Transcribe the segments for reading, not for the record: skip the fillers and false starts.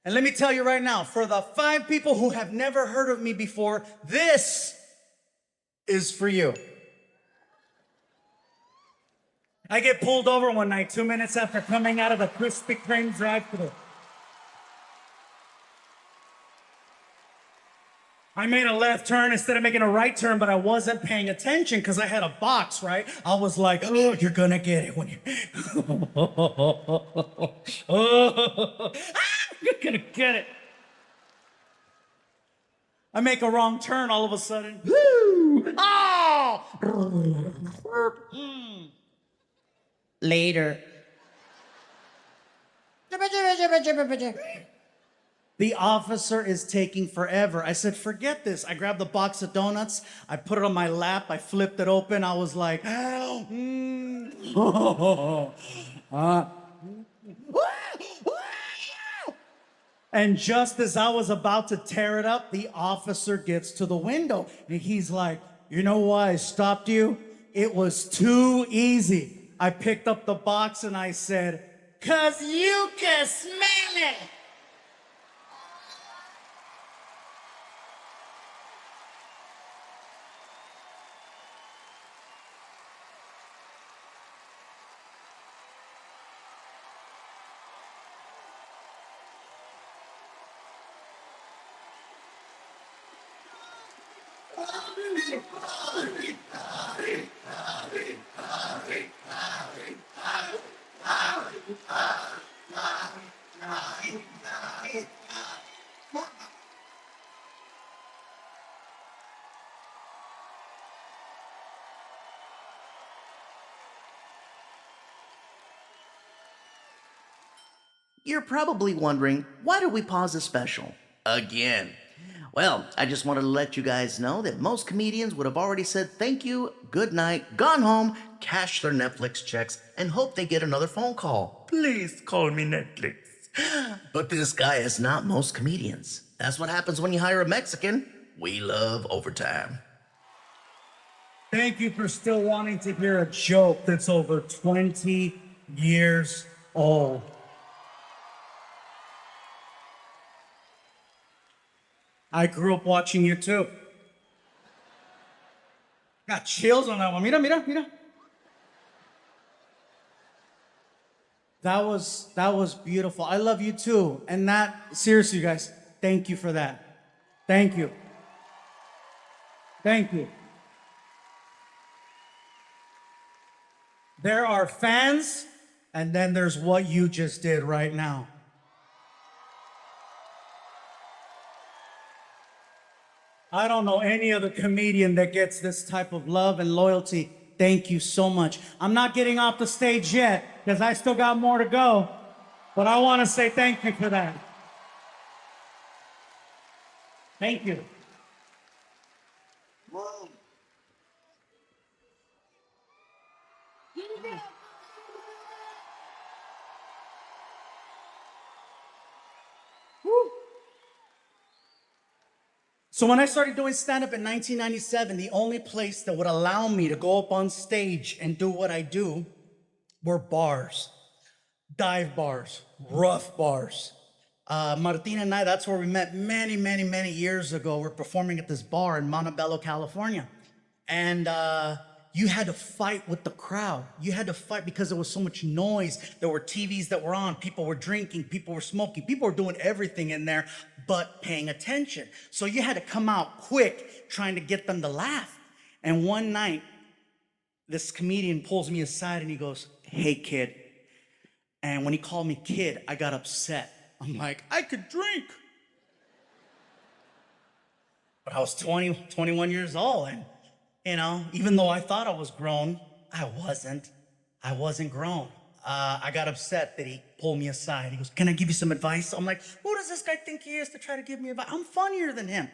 And let me tell you right now, for the 5 people who have never heard of me before, this is for you. I get pulled over one night 2 minutes after coming out of the Krispy Kreme drive-thru. I made a left turn instead of making a right turn, but I wasn't paying attention because I had a box, right? I was like, oh, you're gonna get it when you... oh, you're gonna get it. I make a wrong turn all of a sudden. Woo! Oh! Later. The officer is taking forever. I said, forget this. I grabbed the box of donuts. I put it on my lap. I flipped it open. I was like, and just as I was about to tear it up, the officer gets to the window. And he's like, you know why I stopped you? It was too easy. I picked up the box and I said, 'cause you can smell it. You're probably wondering, why did we pause this special? Again. Well, I just wanted to let you guys know that most comedians would have already said thank you, good night, gone home, cashed their Netflix checks, and hope they get another phone call. Please call me Netflix. But this guy is not most comedians. That's what happens when you hire a Mexican. We love overtime. Thank you for still wanting to hear a joke that's over 20 years old. I grew up watching you too. Got chills on that one. Mira, mira, mira. That was beautiful. I love you too. And that, seriously, you guys, thank you for that. Thank you. Thank you. There are fans, and then there's what you just did right now. I don't know any other comedian that gets this type of love and loyalty. Thank you so much. I'm not getting off the stage yet because I still got more to go, but I want to say thank you for that. Thank you. Woo. So when I started doing stand-up in 1997, the only place that would allow me to go up on stage and do what I do were bars, dive bars, rough bars. Martina and I, that's where we met many, many, many years ago. We're performing at this bar in Montebello, California. And you had to fight with the crowd. You had to fight because there was so much noise. There were TVs that were on. People were drinking. People were smoking. People were doing everything in there but paying attention. So you had to come out quick trying to get them to laugh. And one night, this comedian pulls me aside and he goes, hey, kid. And when he called me kid, I got upset. I'm like, I could drink. But I was 20, 21 years old. And, you know, even though I thought I was grown, I wasn't. I wasn't grown. I got upset that he pulled me aside. He goes, can I give you some advice? I'm like, who does this guy think he is to try to give me advice? I'm funnier than him.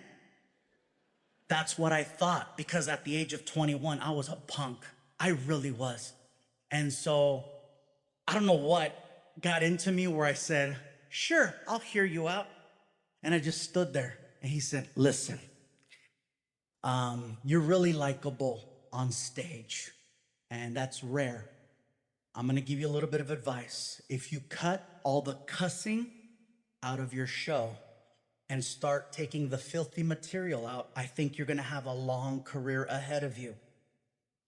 That's what I thought, because at the age of 21, I was a punk. I really was. And so I don't know what got into me where I said, sure, I'll hear you out. And I just stood there. And he said, listen, you're really likable on stage, and that's rare. I'm gonna give you a little bit of advice. If you cut all the cussing out of your show and start taking the filthy material out, I think you're gonna have a long career ahead of you.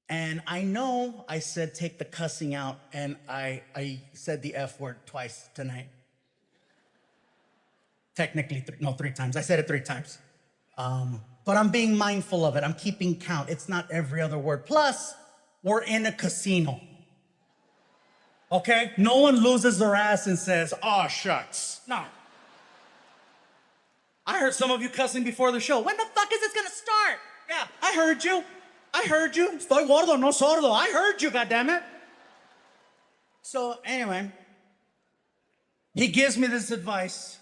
And I know I said take the cussing out, and I said the F word twice tonight. Technically, no, 3 times. I said it 3 times. But I'm being mindful of it. I'm keeping count. It's not every other word. Plus, we're in a casino. Okay? No one loses their ass and says, oh, shucks. No. I heard some of you cussing before the show. When the fuck is this gonna start? Yeah, I heard you. I heard you. Estoy gordo, no sordo. I heard you, goddammit. So anyway, he gives me this advice.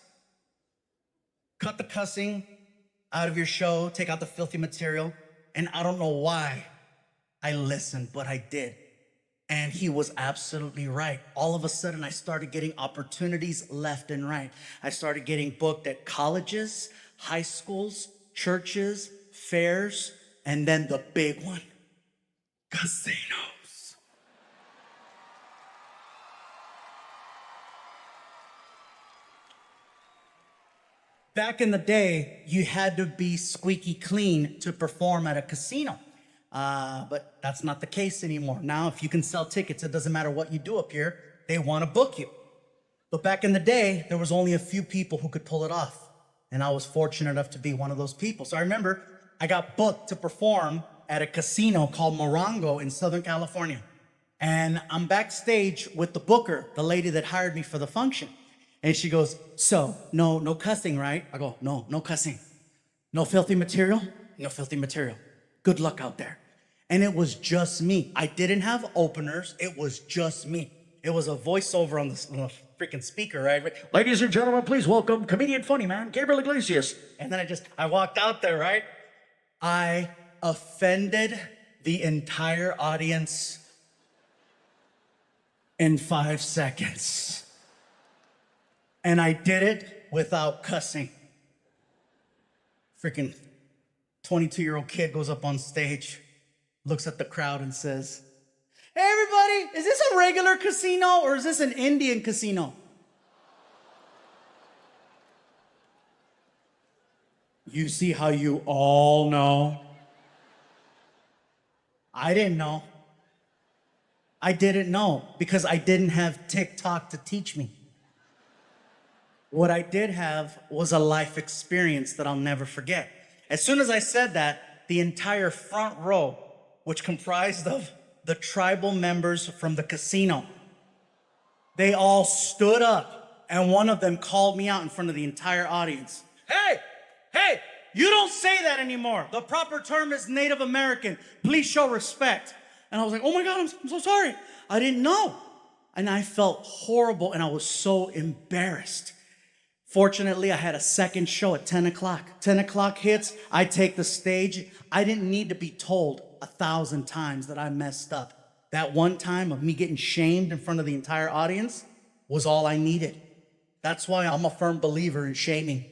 Cut the cussing out of your show, take out the filthy material. And I don't know why I listened, but I did. And he was absolutely right. All of a sudden, I started getting opportunities left and right. I started getting booked at colleges, high schools, churches, fairs, and then the big one, casinos. Back in the day, you had to be squeaky clean to perform at a casino. But that's not the case anymore. Now, if you can sell tickets, it doesn't matter what you do up here, they want to book you. But back in the day, there was only a few people who could pull it off. And I was fortunate enough to be one of those people. So I remember I got booked to perform at a casino called Morongo in Southern California. And I'm backstage with the booker, the lady that hired me for the function. And she goes, so, no cussing, right? I go, no cussing. No filthy material? No filthy material. Good luck out there. And it was just me. I didn't have openers. It was just me. It was a voiceover on the freaking speaker, right? Ladies and gentlemen, please welcome comedian funny man, Gabriel Iglesias. And then I walked out there, right? I offended the entire audience in 5 seconds. And I did it without cussing. Freaking 22-year-old kid goes up on stage, looks at the crowd and says, hey, everybody, is this a regular casino or is this an Indian casino? You see how you all know? I didn't know. I didn't know because I didn't have TikTok to teach me. What I did have was a life experience that I'll never forget. As soon as I said that, the entire front row, which comprised of the tribal members from the casino, they all stood up, and one of them called me out in front of the entire audience. Hey, you don't say that anymore. The proper term is Native American. Please show respect. And I was like, oh my God, I'm so sorry. I didn't know. And I felt horrible, and I was so embarrassed. Fortunately, I had a second show at 10 o'clock. 10 o'clock hits, I take the stage. I didn't need to be told 1,000 times that I messed up. That one time of me getting shamed in front of the entire audience was all I needed. That's why I'm a firm believer in shaming.